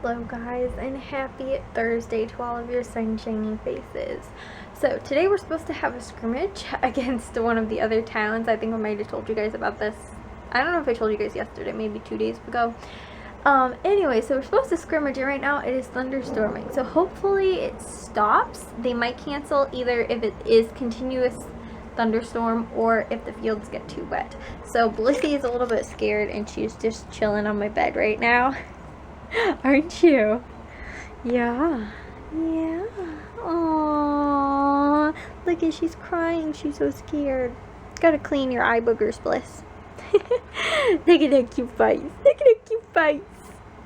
Hello guys, and happy Thursday to all of your sunshiny faces. So today we're supposed to have a scrimmage against one of the other towns. I think I might have told you guys about this. I don't know if I told you guys yesterday, maybe 2 days ago. Anyway, so we're supposed to scrimmage, and right now it is thunderstorming. So hopefully it stops. They might cancel either if it is continuous thunderstorm or if the fields get too wet. So Blissy is a little bit scared and she's just chilling on my bed right now. Aren't you? Yeah. Yeah. Aww. Look at, she's crying. She's so scared. Gotta clean your eye boogers, Bliss. Look at that cute face. Look at that cute face.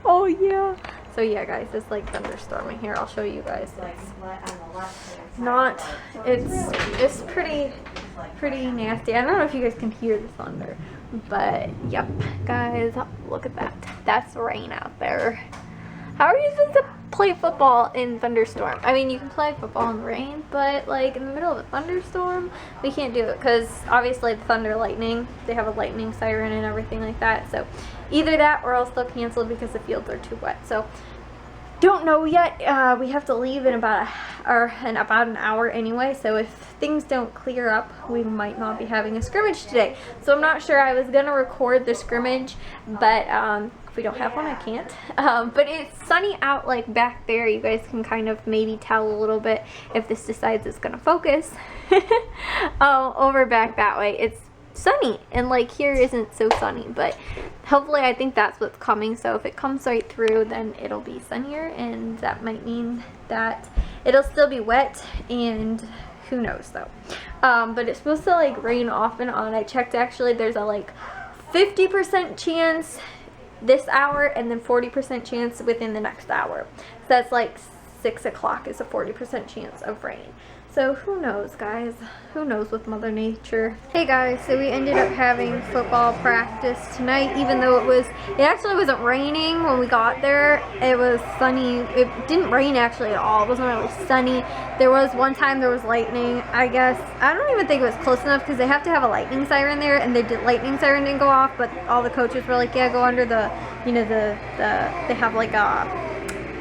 Oh yeah. So yeah guys, it's like thunderstorming here. I'll show you guys. It's pretty nasty. I don't know if you guys can hear the thunder, but yep guys, look at that. That's rain out there. How are you supposed to play football in thunderstorm? I mean, you can play football in the rain, but like in the middle of a thunderstorm, we can't do it because obviously the thunder, lightning, they have a lightning siren and everything like that. So either that or else they'll cancel because the fields are too wet. So don't know yet. We have to leave in about an hour anyway, so if things don't clear up, we might not be having a scrimmage today. So I'm not sure. I was gonna record the scrimmage, but if we don't have one, I can't. But it's sunny out, like back there. You guys can kind of maybe tell a little bit if this decides it's gonna focus. Over back that way, it's sunny, and like here isn't so sunny, but hopefully I think that's what's coming. So if it comes right through, then it'll be sunnier, and that might mean that it'll still be wet, and who knows though. But it's supposed to like rain off and on. I checked, actually there's a like 50% chance this hour and then 40% chance within the next hour. So that's like 6 o'clock is a 40% chance of rain. So who knows guys, who knows with Mother Nature. Hey guys, so we ended up having football practice tonight, even though it actually wasn't raining when we got there. It was sunny. It didn't rain actually at all. It wasn't really sunny. There was one time there was lightning, I guess. I don't even think it was close enough because they have to have a lightning siren there, and the lightning siren didn't go off, but all the coaches were like, yeah, go under the, you know, they have like a,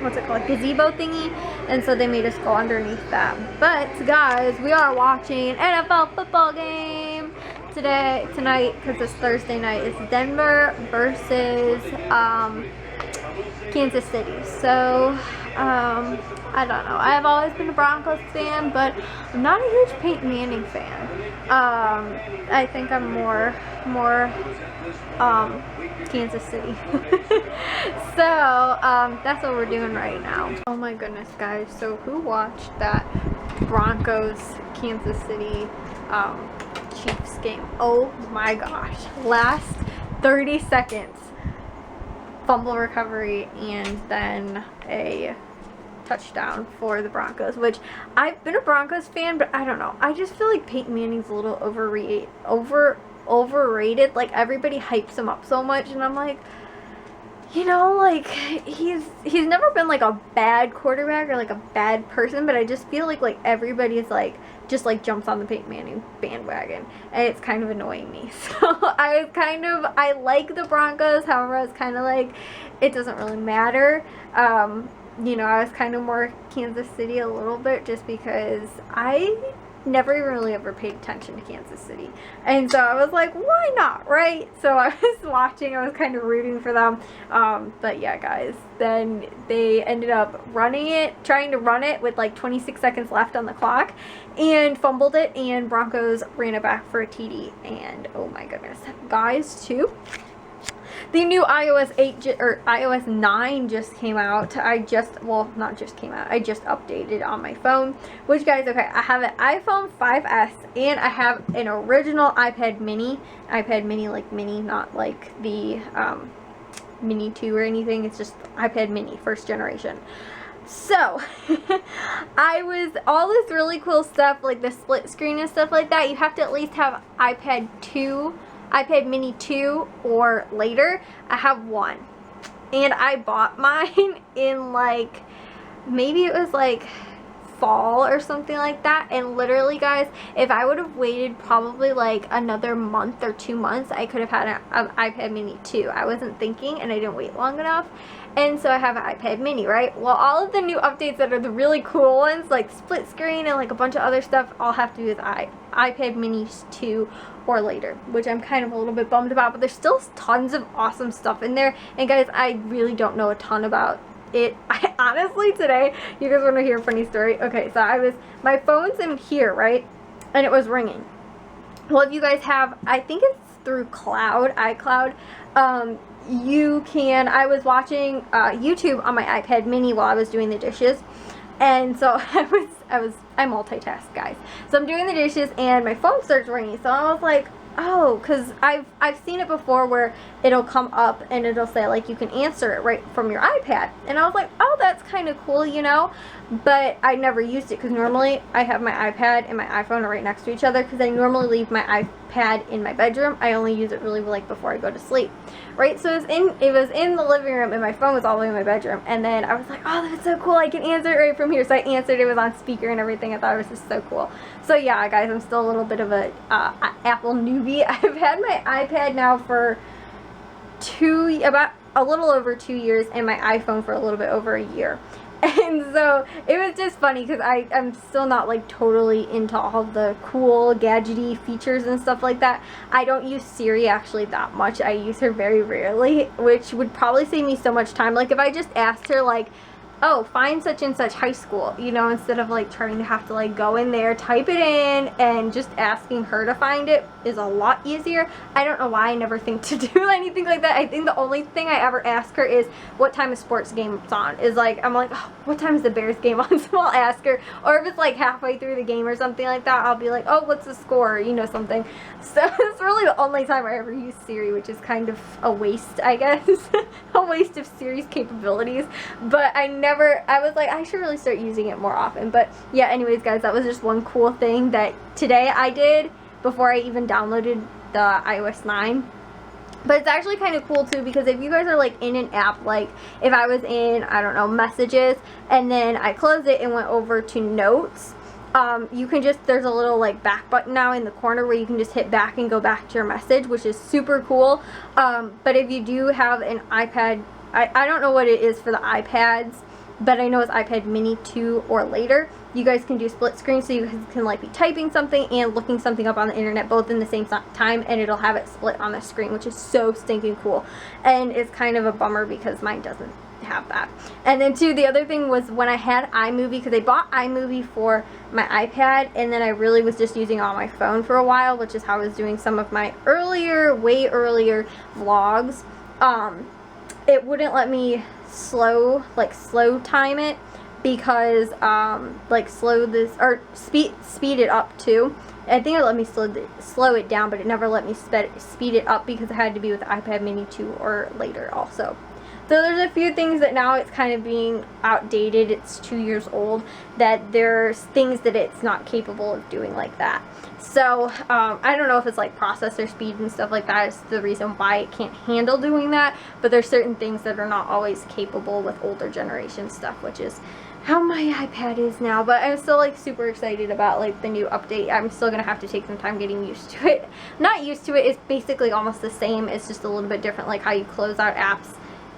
what's it called, gazebo thingy, and so they made us go underneath that. But guys, we are watching NFL football game tonight because it's Thursday night. It's Denver versus Kansas City. So I don't know, I've always been a Broncos fan, but I'm not a huge Peyton Manning fan. I think I'm more Kansas City. So that's what we're doing right now. Oh my goodness guys, so who watched that Broncos Kansas City Chiefs game? Oh my gosh, last 30 seconds fumble recovery and then a touchdown for the Broncos, which I've been a Broncos fan, but I don't know, I just feel like Peyton Manning's a little overrated. Like everybody hypes him up so much, and I'm like, you know, like he's never been like a bad quarterback or like a bad person, but I just feel like everybody's like just like jumps on the Peyton Manning bandwagon, and it's kind of annoying me. So I like the Broncos, however I was kind of like, it doesn't really matter. You know, I was kind of more Kansas City a little bit just because I never even really ever paid attention to Kansas City, and so I was like, why not, right? So I was watching, I was kind of rooting for them. But yeah guys, then they ended up trying to run it with like 26 seconds left on the clock, and fumbled it, and Broncos ran it back for a TD. And oh my goodness guys, too, the new iOS 8 or iOS 9 just came out. I just updated on my phone, which guys, okay, I have an iPhone 5S and I have an original iPad mini, like mini, not like the mini 2 or anything. It's just iPad mini, first generation. So all this really cool stuff like the split screen and stuff like that, you have to at least have iPad mini 2 or later. I have one, and I bought mine in like, maybe it was like fall or something like that. And literally, guys, if I would have waited probably like another month or 2 months, I could have had an iPad mini too. I wasn't thinking and I didn't wait long enough. And so I have an iPad mini, right? Well, all of the new updates that are the really cool ones, like split screen and like a bunch of other stuff, all have to do with iPad minis 2 or later, which I'm kind of a little bit bummed about, but there's still tons of awesome stuff in there. And guys, I really don't know a ton about it. I honestly, today, you guys want to hear a funny story? Okay, so my phone's in here, right? And it was ringing. Well, if you guys have, I think it's through iCloud, I was watching YouTube on my iPad mini while I was doing the dishes. And so I multitask, guys. So I'm doing the dishes and my phone starts ringing. So I was like, oh, because I've seen it before where it'll come up and it'll say like you can answer it right from your iPad. And I was like, oh, that's kind of cool, you know. But I never used it because normally I have my iPad and my iPhone are right next to each other because I normally leave my iPad in my bedroom. I only use it really like before I go to sleep, right? So it was in the living room and my phone was all the way in my bedroom. And then I was like, oh, that's so cool. I can answer it right from here. So I answered. It was on speaker and everything. I thought it was just so cool. So yeah, guys, I'm still a little bit of a Apple newbie. I've had my iPad now for about a little over 2 years and my iPhone for a little bit over a year. And so it was just funny because I'm still not like totally into all the cool gadgety features and stuff like that. I don't use Siri actually that much. I use her very rarely, which would probably save me so much time. Like if I just asked her like, oh, find such and such high school, you know, instead of like trying to have to like go in there, type it in, and just asking her to find it is a lot easier. I don't know why I never think to do anything like that. I think the only thing I ever ask her is what time a sports game is on. Is like, I'm like, oh, what time is the Bears game on? So I'll ask her. Or if it's like halfway through the game or something like that, I'll be like, oh, what's the score? You know, something. So it's really the only time I ever use Siri, which is kind of a waste, I guess. A waste of Siri's capabilities. But I was like, I should really start using it more often. But yeah, anyways, guys, that was just one cool thing that today I did before I even downloaded the iOS 9. But it's actually kind of cool too because if you guys are like in an app, like if I was in, I don't know, messages, and then I closed it and went over to notes, you can just, there's a little like back button now in the corner where you can just hit back and go back to your message, which is super cool. But if you do have an iPad, I don't know what it is for the iPads, but I know it's iPad mini 2 or later. You guys can do split screen, so you can like be typing something and looking something up on the internet both in the same time, and it'll have it split on the screen, which is so stinking cool. And it's kind of a bummer because mine doesn't have that. And then too, the other thing was when I had iMovie, because I bought iMovie for my iPad, and then I really was just using it on my phone for a while, which is how I was doing some of my way earlier vlogs. It wouldn't let me slow time it because like speed it up too. I think it let me slow it down, but it never let me speed it up because it had to be with iPad mini 2 or later also. So there's a few things that now it's kind of being outdated. It's 2 years old, that there's things that it's not capable of doing like that. So I don't know if it's like processor speed and stuff like that is the reason why it can't handle doing that, but there's certain things that are not always capable with older generation stuff, which is how my iPad is now. But I'm still like super excited about like the new update. I'm still gonna have to take some time getting used to it. Not used to it, it's basically almost the same. It's just a little bit different, like how you close out apps.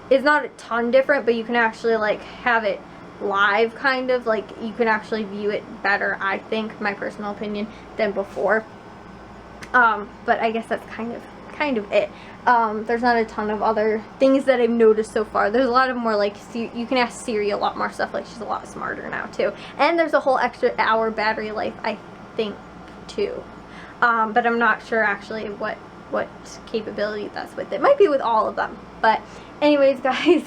It's not a ton different, but you can actually like have it live, kind of like you can actually view it better, I think, my personal opinion, than before. But I guess that's kind of it. There's not a ton of other things that I've noticed so far. There's a lot of more like you can ask Siri a lot more stuff, like she's a lot smarter now too, and there's a whole extra hour battery life, I think, too. But I'm not sure actually what capability that's with. It might be with all of them, but anyways, guys,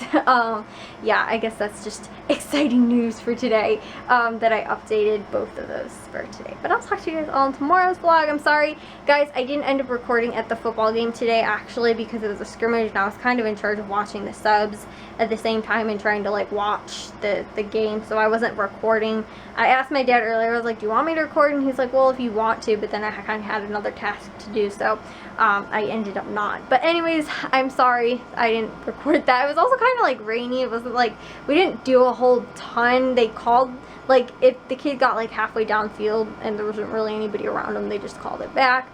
yeah, I guess that's just exciting news for today, that I updated both of those for today. But I'll talk to you guys all in tomorrow's vlog. I'm sorry, guys, I didn't end up recording at the football game today, actually, because it was a scrimmage, and I was kind of in charge of watching the subs at the same time and trying to, like, watch the game, so I wasn't recording. I asked my dad earlier, I was like, do you want me to record? And he's like, well, if you want to, but then I kind of had another task to do, so I ended up not. But anyways, I'm sorry I didn't record record that. It was also kind of like rainy. It wasn't like, we didn't do a whole ton. They called, like, if the kid got like halfway downfield and there wasn't really anybody around them, they just called it back.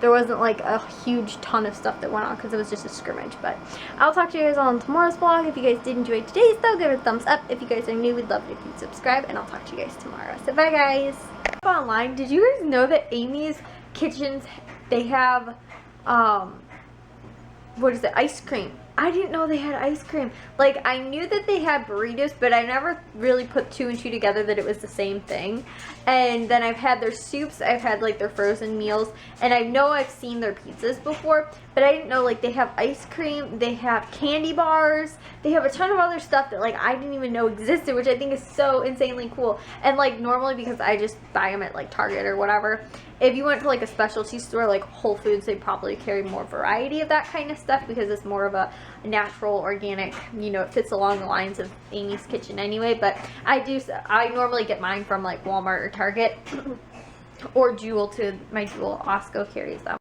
There wasn't like a huge ton of stuff that went on because it was just a scrimmage. But I'll talk to you guys on tomorrow's vlog. If you guys did enjoy today's though, give it a thumbs up. If you guys are new, we'd love it if you'd subscribe, and I'll talk to you guys tomorrow. So bye guys. Online, did you guys know that Amy's Kitchens, they have what is it, ice cream? I didn't know they had ice cream. Like, I knew that they had burritos, but I never really put 2 and 2 together that it was the same thing. And then I've had their soups, I've had like their frozen meals, and I know I've seen their pizzas before, but I didn't know like they have ice cream, they have candy bars, they have a ton of other stuff that like I didn't even know existed, which I think is so insanely cool. And like normally, because I just buy them at like Target or whatever, if you went to like a specialty store like Whole Foods, they probably carry more variety of that kind of stuff because it's more of a natural, organic, you know, it fits along the lines of Amy's Kitchen anyway. But I normally get mine from like Walmart or Target or Jewel, to my Jewel Osco carries them.